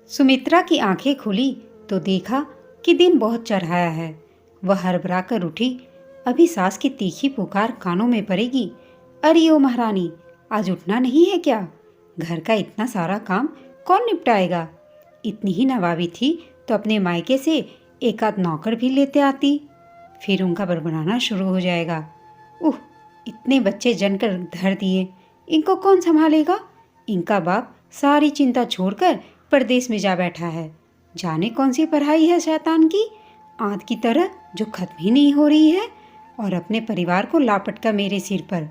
सुमित्रा की आंखें खुली तो देखा कि दिन बहुत चढ़ाया है। वह हड़बड़ा कर उठी। अभी सास की तीखी पुकार कानों में पड़ेगी। अरे ओ महारानी, आज उठना नहीं है क्या? घर का इतना सारा काम कौन निपटाएगा? इतनी ही नवाबी थी तो अपने मायके से एक आध नौकर भी लेते आती। फिर उनका बड़बड़ाना शुरू हो जाएगा। उह, इतने बच्चे जनकर धर दिए, इनको कौन संभालेगा? इनका बाप सारी चिंता छोड़कर परदेश में जा बैठा है। जाने कौन सी पढ़ाई है शैतान की, आंध की तरह जो खत्म ही नहीं हो रही है। और अपने परिवार को लापटका मेरे सिर पर।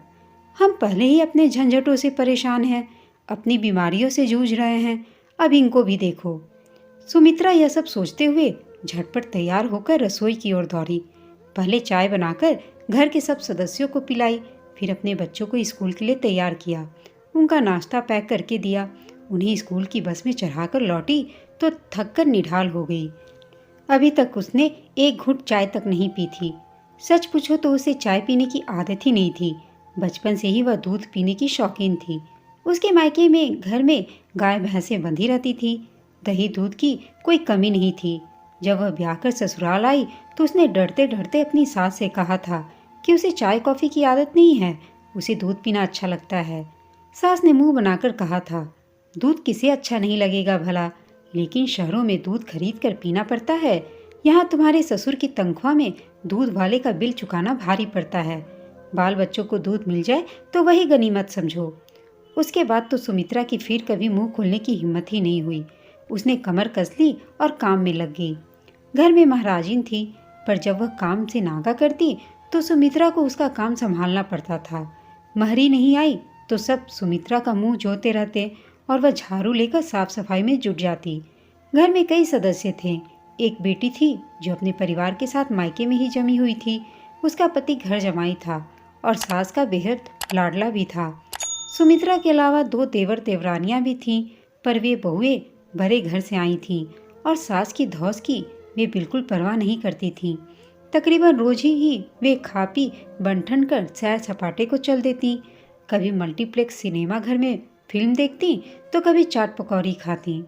हम पहले ही अपने झंझटों से परेशान हैं, अपनी बीमारियों से जूझ रहे हैं, अब इनको भी देखो। सुमित्रा यह सब सोचते हुए झटपट तैयार होकर रसोई की ओर दौड़ी। पहले चाय बनाकर घर के सब सदस्यों को पिलाई, फिर अपने बच्चों को स्कूल के लिए तैयार किया। उनका नाश्ता पैक करके दिया। उन्हें स्कूल की बस में चढ़ाकर लौटी तो थककर निढाल हो गई। अभी तक उसने एक घूंट चाय तक नहीं पी थी। सच पूछो तो उसे चाय पीने की आदत ही नहीं थी। बचपन से ही वह दूध पीने की शौकीन थी। उसके मायके में घर में गाय भैंसें बंधी रहती थी। दही दूध की कोई कमी नहीं थी। जब वह ब्याह कर ससुराल आई तो उसने डरते डरते अपनी सास से कहा था कि उसे चाय कॉफ़ी की आदत नहीं है, उसे दूध पीना अच्छा लगता है। सास ने मुंह बनाकर कहा था, दूध किसे अच्छा नहीं लगेगा भला, लेकिन शहरों में दूध खरीद कर पीना पड़ता है। यहाँ तुम्हारे ससुर की तनख्वाह में दूध वाले का बिल चुकाना भारी पड़ता है। बाल बच्चों को दूध मिल जाए तो वही गनीमत समझो। उसके बाद तो सुमित्रा की फिर कभी मुंह खोलने की हिम्मत ही नहीं हुई। उसने कमर कस ली और काम में लग गई। घर में महाराजिन थी, पर जब वह काम से नागा करती तो सुमित्रा को उसका काम संभालना पड़ता था। महरी नहीं आई तो सब सुमित्रा का मुंह जोते रहते और वह झाड़ू लेकर साफ सफाई में जुट जाती। घर में कई सदस्य थे। एक बेटी थी जो अपने परिवार के साथ मायके में ही जमी हुई थी। उसका पति घर जमाई था और सास का बेहद लाडला भी था। सुमित्रा के अलावा दो देवर देवरानियां भी थीं, पर वे बहुएं बड़े घर से आई थीं और सास की धौस की वे बिल्कुल परवाह नहीं करती थीं। तकरीबन रोज ही वे खा पी बंठन कर सैर सपाटे को चल देती। कभी मल्टीप्लेक्स सिनेमा घर में फिल्म देखती तो कभी चाट पकौड़ी खाती।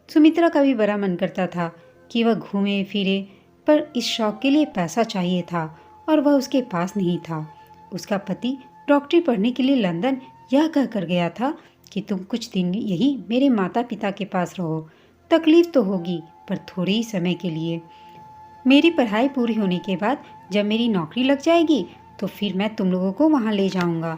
सुमित्रा का भी बड़ा मन करता था कि वह घूमे फिरे, पर इस शौक के लिए पैसा चाहिए था और वह उसके पास नहीं था। उसका पति डॉक्टरी पढ़ने के लिए लंदन यह कह कर गया था कि तुम कुछ दिन यही मेरे माता पिता के पास रहो। तकलीफ तो होगी पर थोड़े ही समय के लिए। मेरी पढ़ाई पूरी होने के बाद जब मेरी नौकरी लग जाएगी तो फिर मैं तुम लोगों को वहाँ ले जाऊँगा।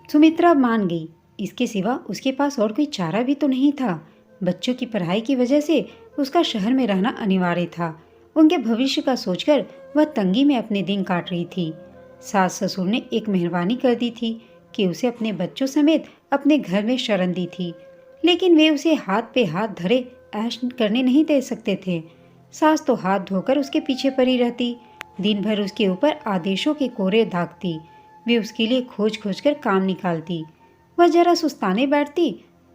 सुमित्रा मान गई। इसके सिवा उसके पास और कोई चारा भी तो नहीं था। बच्चों की पढ़ाई की वजह से उसका शहर में रहना अनिवार्य था। उनके भविष्य का सोचकर वह तंगी में अपने दिन काट रही थी। सास ससुर ने एक मेहरबानी कर दी थी कि उसे अपने बच्चों समेत अपने घर में शरण दी थी, लेकिन वे उसे हाथ पे हाथ धरे ऐश करने नहीं दे सकते थे। सास तो हाथ धोकर उसके पीछे पड़ी रहती, दिन भर उसके ऊपर आदेशों के कोरे दागती। वे उसके लिए खोज खोज कर काम निकालती। वह जरा सुस्ताने बैठती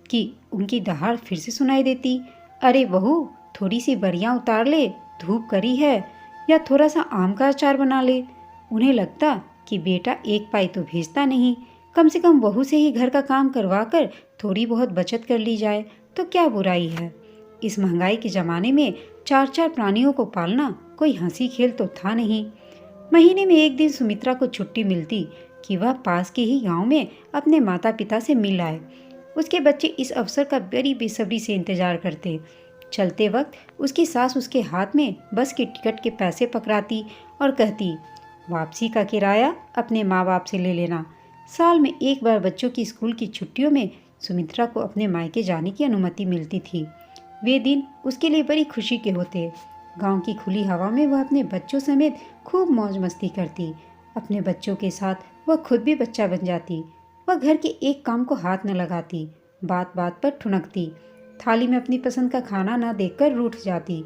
कि उनकी दहाड़ फिर से सुनाई देती, अरे बहू, थोड़ी सी बरियां उतार ले, धूप करी है, या थोड़ा सा आम का अचार बना ले। उन्हें लगता कि बेटा एक पाई तो भेजता नहीं, कम से कम बहू से ही घर का काम करवा कर थोड़ी बहुत बचत कर ली जाए तो क्या बुराई है। इस महंगाई के ज़माने में चार चार प्राणियों को पालना कोई हंसी खेल तो था नहीं। महीने में एक दिन सुमित्रा को छुट्टी मिलती कि वह पास के ही गांव में अपने माता पिता से मिल आए। उसके बच्चे इस अवसर का बड़ी बेसब्री से इंतजार करते। चलते वक्त उसकी सास उसके हाथ में बस के टिकट के पैसे पकड़ाती और कहती, वापसी का किराया अपने माँ बाप से ले लेना। साल में एक बार बच्चों की स्कूल की छुट्टियों में सुमित्रा को अपने मायके जाने की अनुमति मिलती थी। वे दिन उसके लिए बड़ी खुशी के होते। गांव की खुली हवा में वह अपने बच्चों समेत खूब मौज मस्ती करती। अपने बच्चों के साथ वह खुद भी बच्चा बन जाती। वह घर के एक काम को हाथ न लगाती, बात बात पर ठुनकती, थाली में अपनी पसंद का खाना न देखकर रूठ जाती।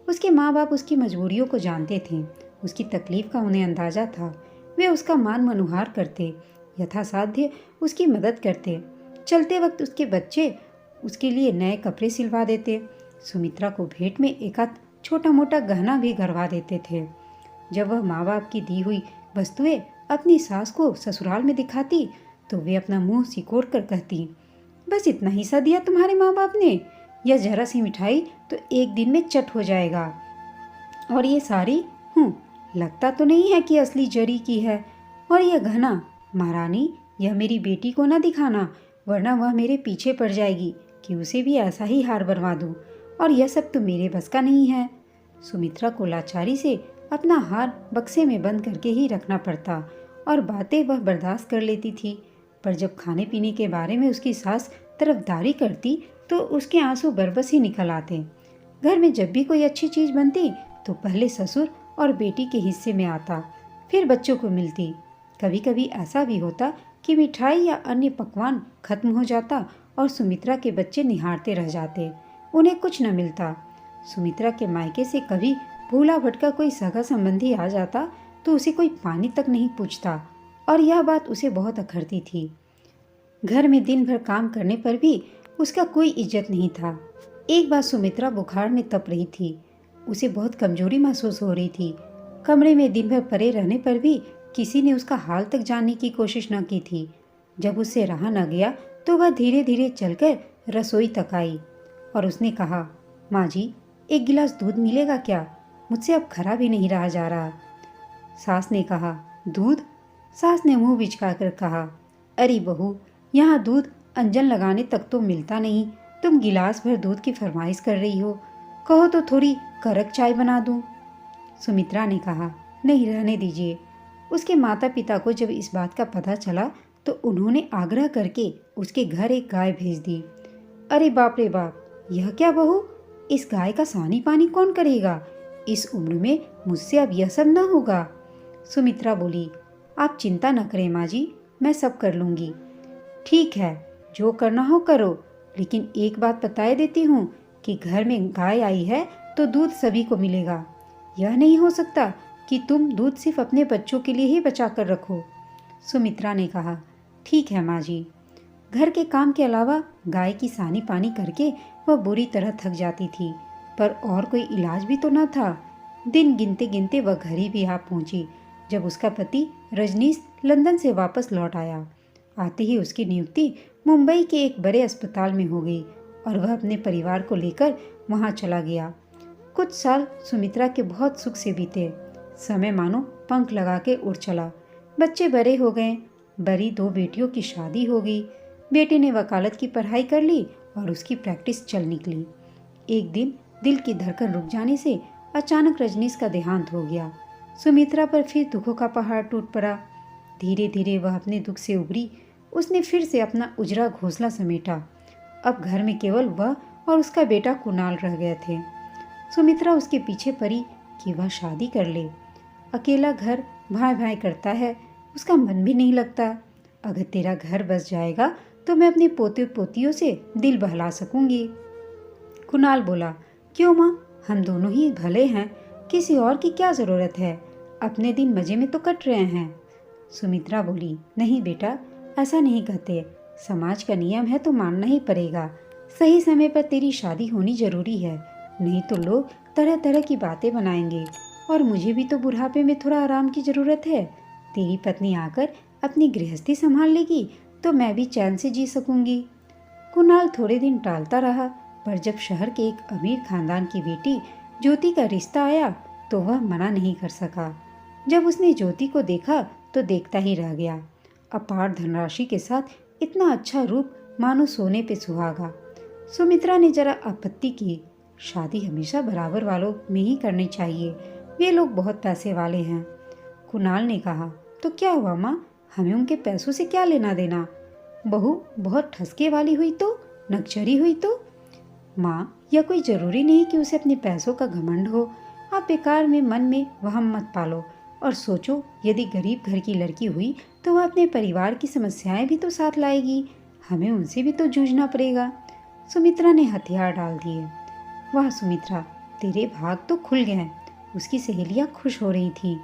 उसके माँ बाप उसकी मजबूरियों को जानते थे, उसकी तकलीफ का उन्हें अंदाजा था। वे उसका मान मनुहार करते, यथासाध्य उसकी मदद करते। चलते वक्त उसके बच्चे उसके लिए नए कपड़े सिलवा देते। सुमित्रा को भेंट में एक आध छोटा मोटा गहना भी गरवा देते थे। जब वह माँ बाप की दी हुई वस्तुएं अपनी सास को ससुराल में दिखाती तो वे अपना मुंह सिकोड़ कर कहती, बस इतना ही सा दिया तुम्हारे माँ बाप ने, यह जरा सी मिठाई तो एक दिन में चट हो जाएगा। और ये साड़ी लगता तो नहीं है कि असली जरी की है। और यह घना, महारानी यह मेरी बेटी को ना दिखाना, वरना वह मेरे पीछे पड़ जाएगी कि उसे भी ऐसा ही हार बनवा दूं। और यह सब तो मेरे बस का नहीं है। सुमित्रा को लाचारी से अपना हार बक्से में बंद करके ही रखना पड़ता और बातें वह बर्दाश्त कर लेती थी, पर जब खाने पीने के बारे में उसकी सास तरफदारी करती तो उसके आंसू बरबस ही निकल आते। घर में जब भी कोई अच्छी चीज़ बनती तो पहले ससुर और बेटी के हिस्से में आता, फिर बच्चों को मिलती। कभी कभी ऐसा भी होता कि मिठाई या अन्य पकवान खत्म हो जाता और सुमित्रा के बच्चे निहारते रह जाते, उन्हें कुछ न मिलता। सुमित्रा के मायके से कभी भूला भटका कोई सगा संबंधी आ जाता तो उसे कोई पानी तक नहीं पूछता, और यह बात उसे बहुत अखरती थी। घर में दिन भर काम करने पर भी उसका कोई इज्जत नहीं था। एक बार सुमित्रा बुखार में तप रही थी, उसे बहुत कमजोरी महसूस हो रही थी। कमरे में दिन भर पड़े रहने पर भी किसी ने उसका हाल तक जानने की कोशिश न की थी। जब उससे रहा न गया तो वह धीरे धीरे चलकर रसोई तक आई और उसने कहा, माँ जी, एक गिलास दूध मिलेगा क्या? मुझसे अब खरा भी नहीं रहा जा रहा। सास ने कहा, दूध? सास ने मुंह बिचका कर कहा, अरे बहू, यहाँ दूध अंजन लगाने तक तो मिलता नहीं, तुम गिलास भर दूध की फरमाइश कर रही हो। कहो तो थोड़ी कड़क चाय बना दूं। सुमित्रा ने कहा, नहीं, रहने दीजिए। उसके माता पिता को जब इस बात का पता चला तो उन्होंने आग्रह करके उसके घर एक गाय भेज दी। अरे बाप रे बाप, यह क्या बहू, इस गाय का सानी पानी कौन करेगा? इस उम्र में मुझसे अब यह सब न होगा। सुमित्रा बोली, आप चिंता न करें माँ जी, मैं सब कर लूँगी। ठीक है, जो करना हो करो, लेकिन एक बात बताए देती हूँ कि घर में गाय आई है तो दूध सभी को मिलेगा। यह नहीं हो सकता कि तुम दूध सिर्फ अपने बच्चों के लिए ही बचा कर रखो। सुमित्रा ने कहा, ठीक है माँ जी। घर के काम के अलावा गाय की सानी पानी करके वह बुरी तरह थक जाती थी, पर और कोई इलाज भी तो न था। दिन गिनते गिनते वह घर ही भी आ पहुंची जब उसका पति रजनीश लंदन से वापस लौट आया। आते ही उसकी नियुक्ति मुंबई के एक बड़े अस्पताल में हो गई और वह अपने परिवार को लेकर वहां चला गया। कुछ साल सुमित्रा के बहुत सुख से बीते। समय मानो पंख लगा के उड़ चला। बच्चे बड़े हो गए, बड़ी 2 बेटियों की शादी हो गई। बेटे ने वकालत की पढ़ाई कर ली और उसकी प्रैक्टिस चल निकली। एक दिन दिल की धड़कन रुक जाने से अचानक रजनीश का देहांत हो गया। सुमित्रा पर फिर दुखों का पहाड़ टूट पड़ा। धीरे धीरे वह अपने दुख से उबरी। उसने फिर से अपना उजरा घोंसला समेटा। अब घर में केवल वह और उसका बेटा कुणाल रह गए थे। सुमित्रा उसके पीछे पड़ी कि वह शादी कर ले। अकेला घर भाई भाई करता है, उसका मन भी नहीं लगता। अगर तेरा घर बस जाएगा तो मैं अपने पोते पोतियों से दिल बहला सकूंगी। कुणाल बोला, क्यों माँ, हम दोनों ही भले हैं, किसी और की क्या ज़रूरत है, अपने दिन मज़े में तो कट रहे हैं। सुमित्रा बोली, नहीं बेटा, ऐसा नहीं कहते, समाज का नियम है तो मानना ही पड़ेगा। सही समय पर तेरी शादी होनी जरूरी है, नहीं तो लोग तरह तरह की बातें बनाएंगे और मुझे भी तो बुढ़ापे में थोड़ा आराम की ज़रूरत है। तेरी पत्नी आकर अपनी गृहस्थी संभाल लेगी तो मैं भी चैन से जी सकूंगी। कुणाल थोड़े दिन टालता रहा, पर जब शहर के एक अमीर खानदान की बेटी ज्योति का रिश्ता आया तो वह मना नहीं कर सका। जब उसने ज्योति को देखा तो देखता ही रह गया। अपार धनराशि के साथ इतना अच्छा रूप, मानो सोने पे सुहागा। सुमित्रा ने जरा आपत्ति की, शादी हमेशा बराबर वालों में ही करनी चाहिए, वे लोग बहुत पैसे वाले हैं। कुणाल ने कहा, तो क्या हुआ माँ, हमें उनके पैसों से क्या लेना देना? बहू बहुत ठसके वाली हुई तो, नक्चरी हुई तो? माँ, यह कोई जरूरी नहीं कि उसे अपने पैसों का घमंड हो। आप बेकार में मन में वहम मत पालो और सोचो, यदि गरीब घर की लड़की हुई तो वह अपने परिवार की समस्याएं भी तो साथ लाएगी, हमें उनसे भी तो जूझना पड़ेगा। सुमित्रा ने हथियार डाल दिए। वाह सुमित्रा, तेरे भाग तो खुल गए। उसकी सहेलियां खुश हो रही थीं।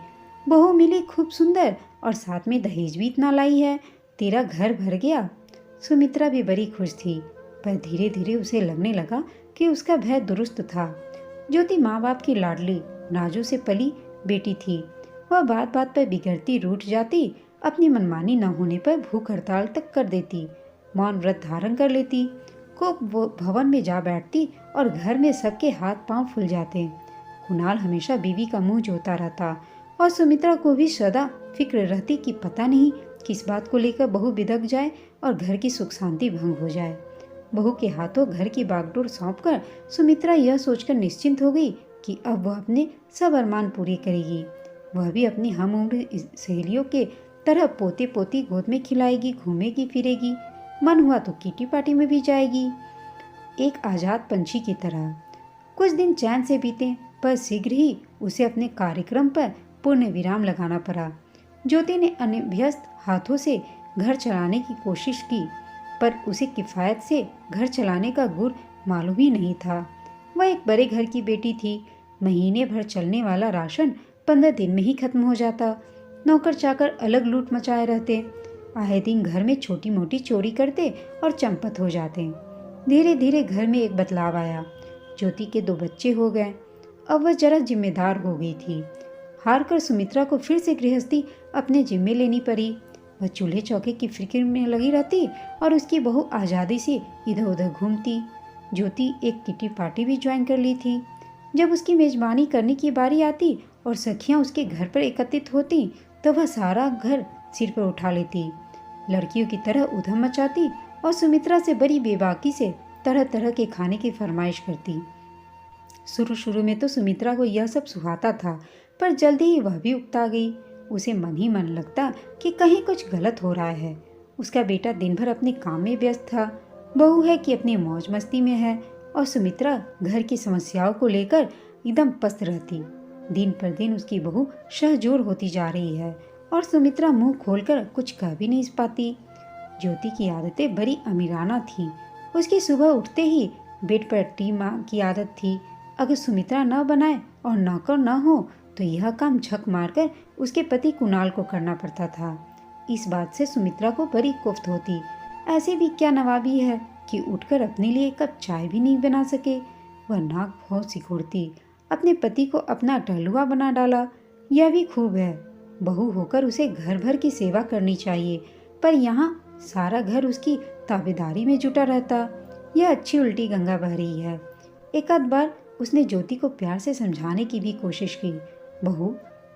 बहू मिली खूब सुंदर और साथ में दहेज भी इतना लाई है, तेरा घर भर गया। सुमित्रा भी बड़ी खुश थी, पर धीरे धीरे उसे लगने लगा कि उसका भय दुरुस्त था। ज्योति माँ बाप की लाडली नाजू से पली बेटी थी। वह बात बात पर बिगड़ती, रूठ जाती, अपनी मनमानी न होने पर भूख हड़ताल तक कर देती, मौन व्रत धारण कर लेती। को वो भवन में जा बैठती और घर में सबके हाथ पांव फूल जाते। कुणाल हमेशा बीवी का मुंह जोता रहता और सुमित्रा को भी सदा फिक्र रहती कि पता नहीं किस बात को लेकर बहू बिदक जाए और घर की सुख शांति भंग हो जाए। बहू के हाथों घर की बागडोर सौंपकर सुमित्रा यह सोचकर निश्चिंत हो गई कि अब वह अपने सब अरमान पूरे करेगी। वह भी अपनी हम उम्र सहेलियों के तरह पोते पोती गोद में खिलाएगी, घूमेगी फिरेगी, मन हुआ तो किटी पार्टी में भी जाएगी, एक आजाद पंछी की तरह। कुछ दिन चैन से बीते, पर शीघ्र ही उसे अपने कार्यक्रम पर पूर्ण विराम लगाना पड़ा। ज्योति ने अनभ्यस्त हाथों से घर चलाने की कोशिश की, पर उसे किफ़ायत से घर चलाने का गुर मालूम ही नहीं था। वह एक बड़े घर की बेटी थी। महीने भर चलने वाला राशन 15 दिन में ही खत्म हो जाता। नौकर चाकर अलग लूट मचाए रहते, आए दिन घर में छोटी मोटी चोरी करते और चंपत हो जाते। धीरे धीरे घर में एक बदलाव आया। ज्योति के 2 बच्चे हो गए। अब वह जरा जिम्मेदार हो गई थी। हार कर सुमित्रा को फिर से गृहस्थी अपने जिम्मे लेनी पड़ी। वह चूल्हे चौके की फिक्र में लगी रहती और उसकी बहू आज़ादी से इधर उधर घूमती। ज्योति एक किटी पार्टी भी ज्वाइन कर ली थी। जब उसकी मेजबानी करने की बारी आती और सखियां उसके घर पर एकत्रित होती, तो वह सारा घर सिर पर उठा लेती, लड़कियों की तरह उधम मचाती और सुमित्रा से बड़ी बेबाकी से तरह तरह के खाने की फरमाइश करती। शुरू शुरू में तो सुमित्रा को यह सब सुहाता था, पर जल्दी ही वह भी उकता गई। उसे मन ही मन लगता कि कहीं कुछ गलत हो रहा है। उसका बेटा दिन भर अपने काम में व्यस्त था, बहू है कि अपनी मौज मस्ती में है, और सुमित्रा घर की समस्याओं को लेकर एकदम पस्त रहती। दिन पर दिन उसकी बहू शहजोर होती जा रही है और सुमित्रा मुंह खोलकर कुछ कह भी नहीं पाती। ज्योति की आदतें बड़ी अमीराना थीं। उसकी सुबह उठते ही बेड पर टी की आदत थी। अगर सुमित्रा न बनाए और नौकर न हो तो यह काम झक मारकर उसके पति कुणाल को करना पड़ता था। इस बात से सुमित्रा को बड़ी कुफ्त होती। ऐसे भी क्या नवाबी है कि उठकर अपने लिए एक कप चाय भी नहीं बना सके। वह नाक भौं सिकोड़ती। अपने पति को अपना टहलुआ बना डाला। यह भी खूब है। बहू होकर उसे घर भर की सेवा करनी चाहिए, पर यहाँ सारा घर उसकी ताबेदारी में जुटा रहता। यह अच्छी उल्टी गंगा बह रही है। एक आध बार उसने ज्योति को प्यार से समझाने की भी कोशिश की। बहू,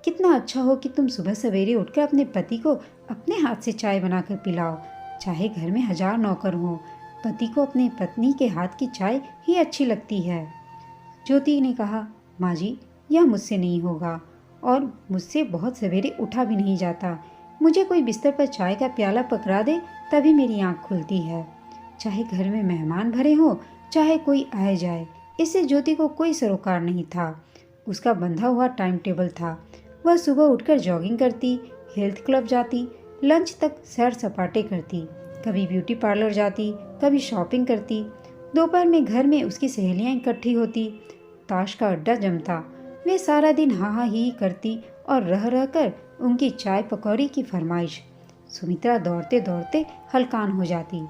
कितना अच्छा हो कि तुम सुबह सवेरे उठकर अपने पति को अपने हाथ से चाय बनाकर पिलाओ। चाहे घर में 1000 नौकर हों, पति को अपने पत्नी के हाथ की चाय ही अच्छी लगती है। ज्योति ने कहा, माँ जी, यह मुझसे नहीं होगा और मुझसे बहुत सवेरे उठा भी नहीं जाता। मुझे कोई बिस्तर पर चाय का प्याला पकड़ा दे तभी मेरी आँख खुलती है। चाहे घर में मेहमान भरे हों, चाहे कोई आए जाए, इससे ज्योति को कोई सरोकार नहीं था। उसका बंधा हुआ टाइम टेबल था। वह सुबह उठकर जॉगिंग करती, हेल्थ क्लब जाती, लंच तक सैर सपाटे करती, कभी ब्यूटी पार्लर जाती, कभी शॉपिंग करती। दोपहर में घर में उसकी सहेलियां इकट्ठी होती, ताश का अड्डा जमता। वे सारा दिन हाँ ही करती और रह रह कर उनकी चाय पकौड़ी की फरमाइश। सुमित्रा दौड़ते दौड़ते हलकान हो जाती।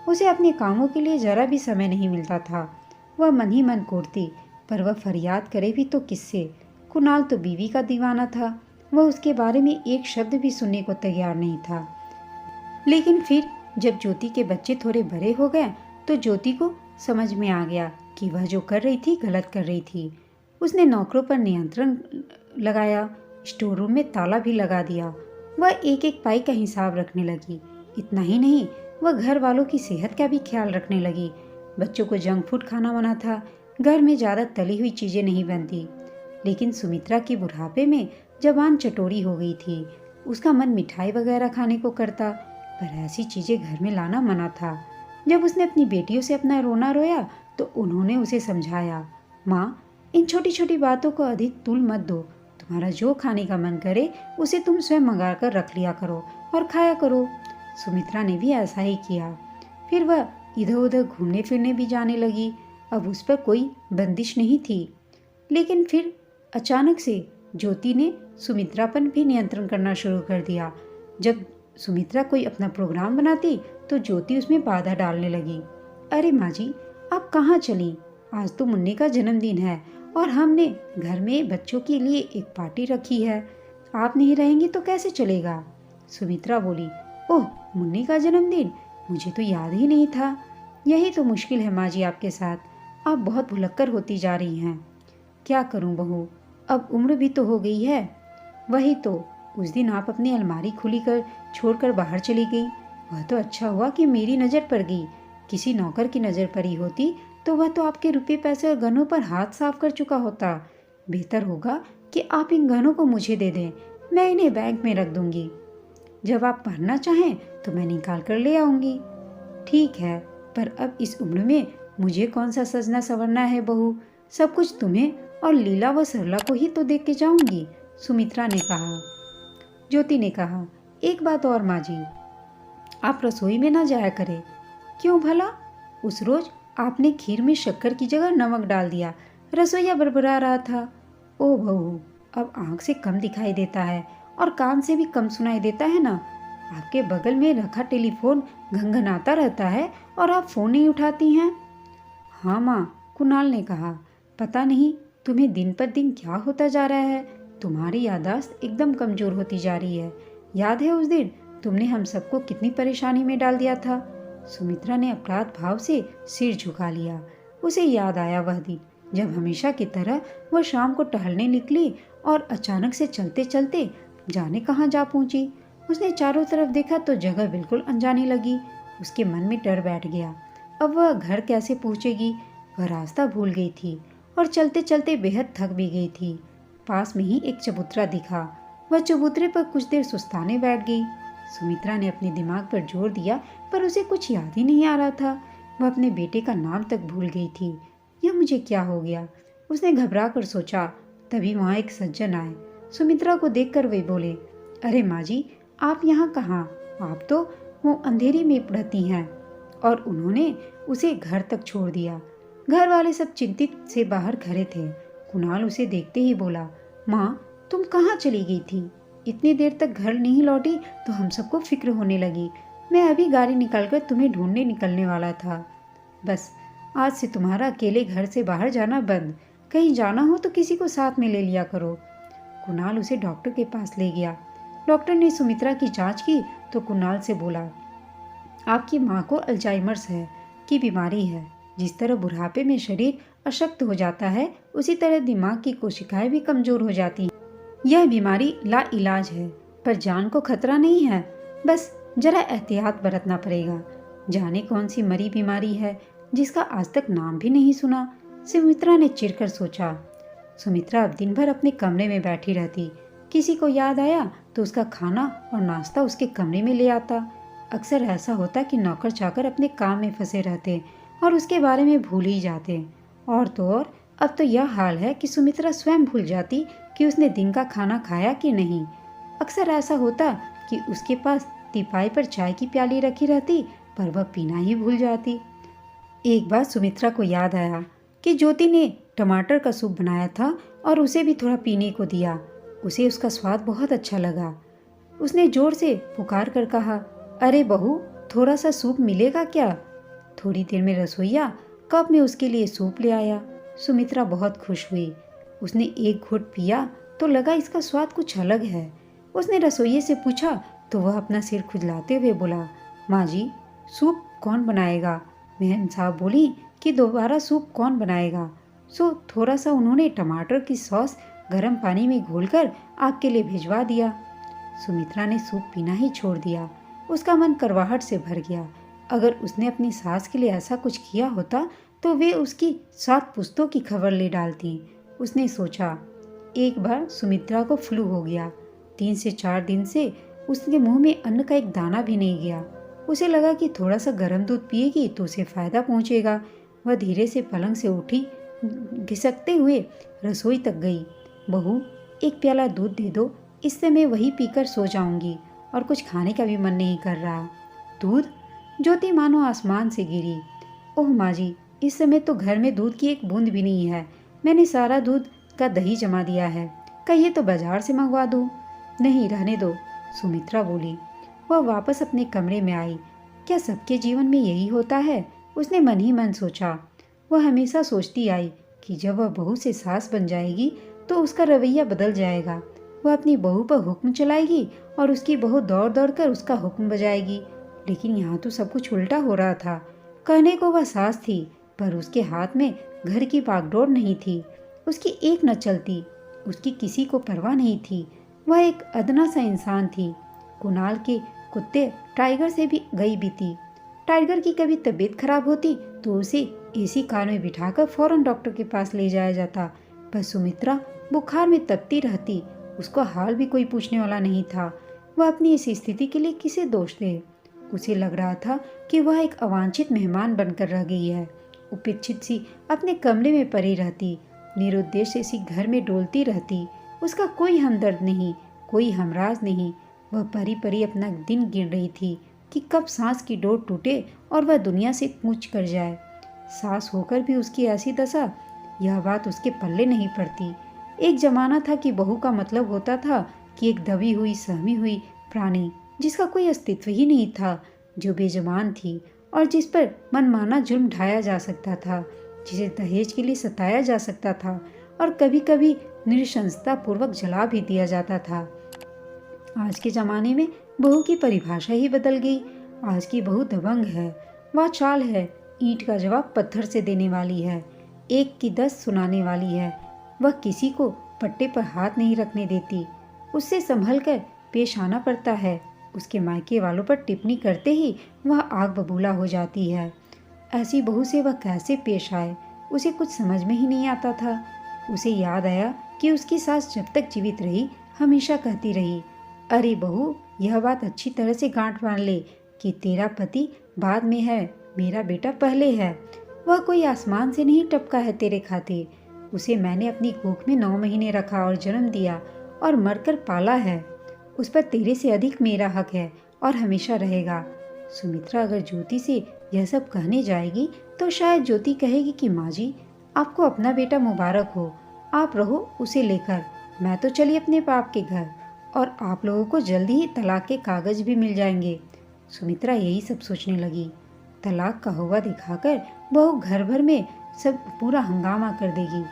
उसे अपने कामों के लिए जरा भी समय नहीं मिलता था। वह मन ही मन कोड़ती, पर वह फरियाद करे भी तो किससे। कुणाल तो बीवी का दीवाना था। वह उसके बारे में एक शब्द भी सुनने को तैयार नहीं था। लेकिन फिर जब ज्योति के बच्चे थोड़े बड़े हो गए तो ज्योति को समझ में आ गया कि वह जो कर रही थी गलत कर रही थी। उसने नौकरों पर नियंत्रण लगाया, स्टोर रूम में ताला भी लगा दिया। वह एक एक पाई का हिसाब रखने लगी। इतना ही नहीं, वह घर वालों की सेहत का भी ख्याल रखने लगी। बच्चों को जंक फूड खाना मना था। घर में ज़्यादा तली हुई चीज़ें नहीं बनती। लेकिन सुमित्रा की बुढ़ापे में जबान चटोरी हो गई थी। उसका मन मिठाई वगैरह खाने को करता, पर ऐसी चीज़ें घर में लाना मना था। जब उसने अपनी बेटियों से अपना रोना रोया तो उन्होंने उसे समझाया, माँ, इन छोटी छोटी बातों को अधिक तुल मत दो। तुम्हारा जो खाने का मन करे उसे तुम स्वयं मंगा कर रख लिया करो और खाया करो। सुमित्रा ने भी ऐसा ही किया। फिर वह इधर उधर घूमने फिरने भी जाने लगी। अब उस पर कोई बंदिश नहीं थी। लेकिन फिर अचानक से ज्योति ने सुमित्रा पर भी नियंत्रण करना शुरू कर दिया। जब सुमित्रा कोई अपना प्रोग्राम बनाती तो ज्योति उसमें बाधा डालने लगी। अरे माँ जी, आप कहाँ चली? आज तो मुन्नी का जन्मदिन है और हमने घर में बच्चों के लिए एक पार्टी रखी है। आप नहीं रहेंगी तो कैसे चलेगा? सुमित्रा बोली, ओह, मुन्नी का जन्मदिन? मुझे तो याद ही नहीं था। यही तो मुश्किल है माँ जी आपके साथ, आप बहुत भुलक्कर होती जा रही हैं। क्या करूं बहू, अब उम्र भी तो हो गई है। वही तो, उस दिन आप अपनी अलमारी खुली कर छोड़कर बाहर चली गई। वह तो अच्छा हुआ कि मेरी नज़र पड़ गई, किसी नौकर की नज़र पड़ी होती तो वह तो आपके रुपये पैसे और गहनों पर हाथ साफ कर चुका होता। बेहतर होगा कि आप इन गहनों को मुझे दे दें, मैं इन्हें बैंक में रख दूंगी। जब आप पढ़ना चाहें तो मैं निकाल कर ले आऊंगी। ठीक है, पर अब इस उम्र में मुझे कौन सा सजना संवरना है बहू, सब कुछ तुम्हें और लीला व सरला को ही तो देख के जाऊंगी, सुमित्रा ने कहा। ज्योति ने कहा, एक बात और माँ जी, आप रसोई में ना जाया करें। क्यों भला? उस रोज आपने खीर में शक्कर की जगह नमक डाल दिया, रसोईया बड़बड़ा रहा था। ओ बहू, अब आंख से कम दिखाई देता है और कान से भी कम सुनाई देता है ना। आपके बगल में रखा टेलीफोन घंघनाता रहता है और आप फोन नहीं उठाती हैं। हाँ माँ, कुणाल ने कहा, पता नहीं तुम्हें दिन पर दिन क्या होता जा रहा है, तुम्हारी याददाश्त एकदम कमजोर होती जा रही है। याद है उस दिन तुमने हम सबको कितनी परेशानी में डाल दिया था। सुमित्रा ने अपराध भाव से सिर झुका लिया। उसे याद आया वह दिन जब हमेशा की तरह वह शाम को टहलने निकली और अचानक से चलते चलते जाने कहाँ जा पहुंची। उसने चारों तरफ देखा तो जगह बिल्कुल अनजानी लगी। उसके मन में डर बैठ गया, अब वह घर कैसे पहुंचेगी। वह रास्ता भूल गई थी और चलते चलते बेहद थक भी गई थी। पास में ही एक चबूतरा दिखा, वह चबूतरे पर कुछ देर सुस्ताने बैठ गई। सुमित्रा ने अपने दिमाग पर जोर दिया पर उसे कुछ याद ही नहीं आ रहा था। वह अपने बेटे का नाम तक भूल गई थी। यह मुझे क्या हो गया, उसने घबरा कर सोचा। तभी वहाँ एक सज्जन आए। सुमित्रा को देखकर वे बोले, अरे माँ जी, आप यहाँ कहाँ? आप तो वो अंधेरी में रहती हैं। और उन्होंने उसे घर तक छोड़ दिया। घर वाले सब चिंतित से बाहर खड़े थे। कुणाल उसे देखते ही बोला, माँ तुम कहाँ चली गई थी? इतनी देर तक घर नहीं लौटी तो हम सबको फिक्र होने लगी। मैं अभी गाड़ी निकालकर तुम्हें ढूंढने निकलने वाला था। बस आज से तुम्हारा अकेले घर से बाहर जाना बंद। कहीं जाना हो तो किसी को साथ में ले लिया करो। कुणाल उसे डॉक्टर के पास ले गया। डॉक्टर ने सुमित्रा की जांच की तो कुणाल से बोला, आपकी माँ को अल्जाइमर्स की बीमारी है। जिस तरह बुढ़ापे में शरीर अशक्त हो जाता है, उसी तरह दिमाग की कोशिकाएं भी कमजोर हो जाती हैं। यह बीमारी लाइलाज है, पर जान को खतरा नहीं है। बस जरा एहतियात बरतना पड़ेगा। जाने कौन सी मरी बीमारी है जिसका आज तक नाम भी नहीं सुना, सुमित्रा ने चिढ़कर सोचा। सुमित्रा अब दिन भर अपने कमरे में बैठी रहती। किसी को याद आया तो उसका खाना और नाश्ता उसके कमरे में ले आता। अक्सर ऐसा होता कि नौकर चाकर अपने काम में फंसे रहते और उसके बारे में भूल ही जाते। और तो और अब तो यह हाल है कि सुमित्रा स्वयं भूल जाती कि उसने दिन का खाना खाया कि नहीं। अक्सर ऐसा होता कि उसके पास टिपाई पर चाय की प्याली रखी रहती, पर वह पीना ही भूल जाती। एक बार सुमित्रा को याद आया कि ज्योति ने टमाटर का सूप बनाया था और उसे भी थोड़ा पीने को दिया। उसे उसका स्वाद बहुत अच्छा लगा। उसने जोर से पुकार कर कहा, अरे बहू, थोड़ा सा सूप मिलेगा क्या? थोड़ी देर में रसोइया कप में उसके लिए सूप ले आया। सुमित्रा बहुत खुश हुई। उसने एक घूंट पिया तो लगा इसका स्वाद कुछ अलग है। उसने रसोइये से पूछा तो वह अपना सिर खुजलाते हुए बोला, माँ जी, सूप कौन बनाएगा? बहन साहब बोली कि दोबारा सूप कौन बनाएगा। सो थोड़ा सा उन्होंने टमाटर की सॉस गर्म पानी में घोलकर आपके लिए भिजवा दिया। सुमित्रा ने सूप पीना ही छोड़ दिया। उसका मन करवाहट से भर गया। अगर उसने अपनी सास के लिए ऐसा कुछ किया होता तो वे उसकी 7 पुश्तों की खबर ले डालती। उसने सोचा। एक बार सुमित्रा को फ्लू हो गया। 3 से 4 दिन से उसके मुंह में अन्न का एक दाना भी नहीं गया। उसे लगा कि थोड़ा सा गर्म दूध पिएगी तो उसे फायदा पहुंचेगा। वह धीरे से पलंग से उठी, घिसकते हुए रसोई तक गई। बहू, एक प्याला दूध दे दो, इससे मैं वही पीकर सो जाऊंगी और कुछ खाने का भी मन नहीं कर रहा। दूध? ज्योति मानो आसमान से गिरी। ओह माँ जी, इस समय तो घर में दूध की एक बूंद भी नहीं है। मैंने सारा दूध का दही जमा दिया है, कहिए तो बाजार से मंगवा दूँ। नहीं, रहने दो, सुमित्रा बोली। वह वापस अपने कमरे में आई। क्या सबके जीवन में यही होता है? उसने मन ही मन सोचा। वह हमेशा सोचती आई कि जब वह बहू से सास बन जाएगी तो उसका रवैया बदल जाएगा। वह अपनी बहू पर हुक्म चलाएगी और उसकी बहू दौड़ दौड़ कर उसका हुक्म बजाएगी। लेकिन यहाँ तो सब कुछ उल्टा हो रहा था। कहने को वह सास थी, पर उसके हाथ में घर की बागडोर नहीं थी। उसकी एक न चलती, उसकी किसी को परवाह नहीं थी। वह एक अदना सा इंसान थी। कुणाल के कुत्ते टाइगर से भी गई बीती। टाइगर की कभी तबीयत खराब होती तो उसे एसी कार में बिठाकर फौरन डॉक्टर के पास ले जाया जाता, पर सुमित्रा बुखार में तपती रहती। उसको हाल भी कोई पूछने वाला नहीं था। वह अपनी इस स्थिति के लिए किसे दोष दे। उसे लग रहा था कि वह एक अवांछित मेहमान बनकर रह गई है। उपेक्षित सी अपने कमरे में पड़ी रहती, निरुद्देश्य सी घर में डोलती रहती। उसका कोई हमदर्द नहीं, कोई हमराज नहीं। वह परी परी अपना दिन गिन रही थी कि कब सांस की डोर टूटे और वह दुनिया से कूच कर जाए। सास होकर भी उसकी ऐसी दशा, यह बात उसके पल्ले नहीं पड़ती। एक जमाना था कि बहू का मतलब होता था कि एक दबी हुई सहमी हुई प्राणी, जिसका कोई अस्तित्व ही नहीं था, जो बेजुबान थी और जिस पर मनमाना जुल्म ढाया जा सकता था, जिसे दहेज के लिए सताया जा सकता था और कभी कभी नृशंसता पूर्वक जला भी दिया जाता था। आज के ज़माने में बहू की परिभाषा ही बदल गई। आज की बहू दबंग है, वह चाल है, ईंट का जवाब पत्थर से देने वाली है, एक की 10 सुनाने वाली है। वह किसी को पट्टे पर हाथ नहीं रखने देती, उससे संभल कर पेश आना पड़ता है। उसके मायके वालों पर टिप्पणी करते ही वह आग बबूला हो जाती है। ऐसी बहू से वह कैसे पेश आए, उसे कुछ समझ में ही नहीं आता था। उसे याद आया कि उसकी सास जब तक जीवित रही हमेशा कहती रही, अरे बहू, यह बात अच्छी तरह से गांठ बांध ले कि तेरा पति बाद में है, मेरा बेटा पहले है। वह कोई आसमान से नहीं टपका है तेरे खातिर। उसे मैंने अपनी कोख में 9 महीने रखा और जन्म दिया और मरकर पाला है। उस पर तेरे से अधिक मेरा हक है और हमेशा रहेगा। सुमित्रा अगर ज्योति से यह सब कहने जाएगी तो शायद ज्योति कहेगी कि माँ जी, आपको अपना बेटा मुबारक हो, आप रहो उसे लेकर, मैं तो चली अपने बाप के घर और आप लोगों को जल्दी ही तलाक के कागज भी मिल जाएंगे। सुमित्रा यही सब सोचने लगी। तलाक का हुआ दिखाकर बहू घर भर में सब पूरा हंगामा कर देगी।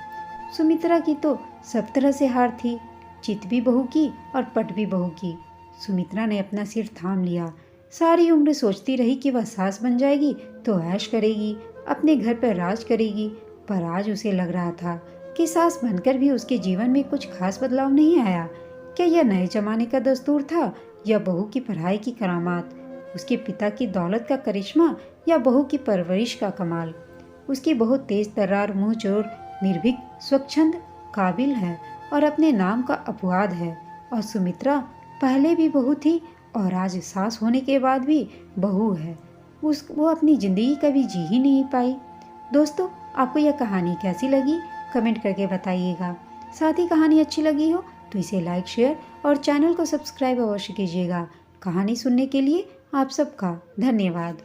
सुमित्रा की तो सब तरह से हार थी, चित भी बहू की और पट भी बहू की। सुमित्रा ने अपना सिर थाम लिया। सारी उम्र सोचती रही कि वह सास बन जाएगी तो ऐश करेगी, अपने घर पर राज करेगी, पर आज उसे लग रहा था कि सास बनकर भी उसके जीवन में कुछ खास बदलाव नहीं आया। क्या यह नए जमाने का दस्तूर था या बहू की पढ़ाई की करामात, उसके पिता की दौलत का करिश्मा या बहू की परवरिश का कमाल? उसकी बहू तेज तर्रार, मुंह चोर, निर्भीक, स्वच्छंद, काबिल है और अपने नाम का अपवाद है। और सुमित्रा पहले भी बहू थी और आज सास होने के बाद भी बहू है। वो अपनी ज़िंदगी कभी जी ही नहीं पाई। दोस्तों, आपको यह कहानी कैसी लगी कमेंट करके बताइएगा। साथ ही कहानी अच्छी लगी हो तो इसे लाइक, शेयर और चैनल को सब्सक्राइब अवश्य कीजिएगा। कहानी सुनने के लिए आप सबका धन्यवाद।